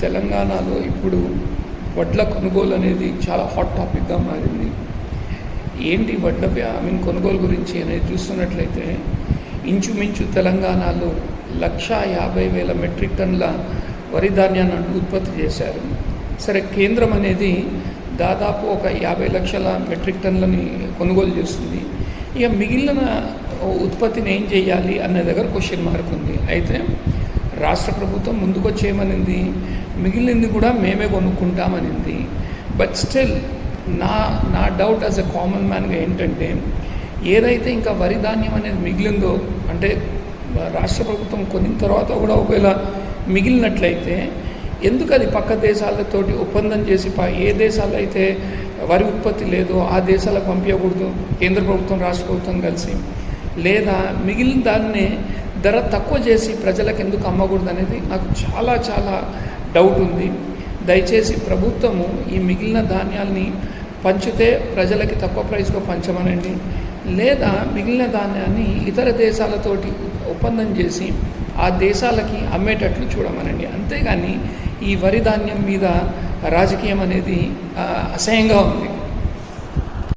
తెలంగాణలో ఇప్పుడు వడ్ల కొనుగోలు అనేది చాలా హాట్ టాపిక్గా మారింది. ఏంటి వడ్ల కొనుగోలు గురించి అనేది చూస్తున్నట్లయితే ఇంచుమించు తెలంగాణలో 1,50,000 మెట్రిక్ టన్నుల వరి ధాన్యాన్ని ఉత్పత్తి చేశారు. సరే, కేంద్రం అనేది దాదాపు ఒక 50 లక్షల మెట్రిక్ టన్నులని కొనుగోలు చేస్తుంది. ఇక మిగిలిన ఉత్పత్తిని ఏం చేయాలి అనే దగ్గర క్వశ్చన్ మార్క్ ఉంది. అయితే రాష్ట్ర ప్రభుత్వం ముందుకొచ్చేయమనింది, మిగిలింది కూడా మేమే కొనుక్కుంటామనింది. బట్ స్టిల్ నా డౌట్ యాజ్ ఎ కామన్ మ్యాన్గా ఏంటంటే, ఏదైతే ఇంకా వరి ధాన్యం అనేది మిగిలిందో, అంటే రాష్ట్ర ప్రభుత్వం కొనిన తర్వాత కూడా ఒకవేళ మిగిలినట్లయితే ఎందుకు అది పక్క దేశాలతోటి ఒప్పందం చేసి ఏ దేశాలు అయితే వరి ఉత్పత్తి లేదో ఆ దేశాలకు పంపించకూడదు కేంద్ర ప్రభుత్వం రాష్ట్ర ప్రభుత్వం కలిసి, లేదా మిగిలిన దాన్నే ధర తక్కువ చేసి ప్రజలకు ఎందుకు అమ్మకూడదు అనేది నాకు చాలా చాలా డౌట్ ఉంది. దయచేసి ప్రభుత్వము ఈ మిగిలిన ధాన్యాల్ని పంచితే ప్రజలకి తక్కువ ప్రైస్లో పంచమనండి, లేదా మిగిలిన ధాన్యాన్ని ఇతర దేశాలతోటి ఒప్పందం చేసి ఆ దేశాలకి అమ్మేటట్లు చూడమనండి. అంతేగాని ఈ వరి ధాన్యం మీద రాజకీయం అనేది అసహ్యంగా ఉంది.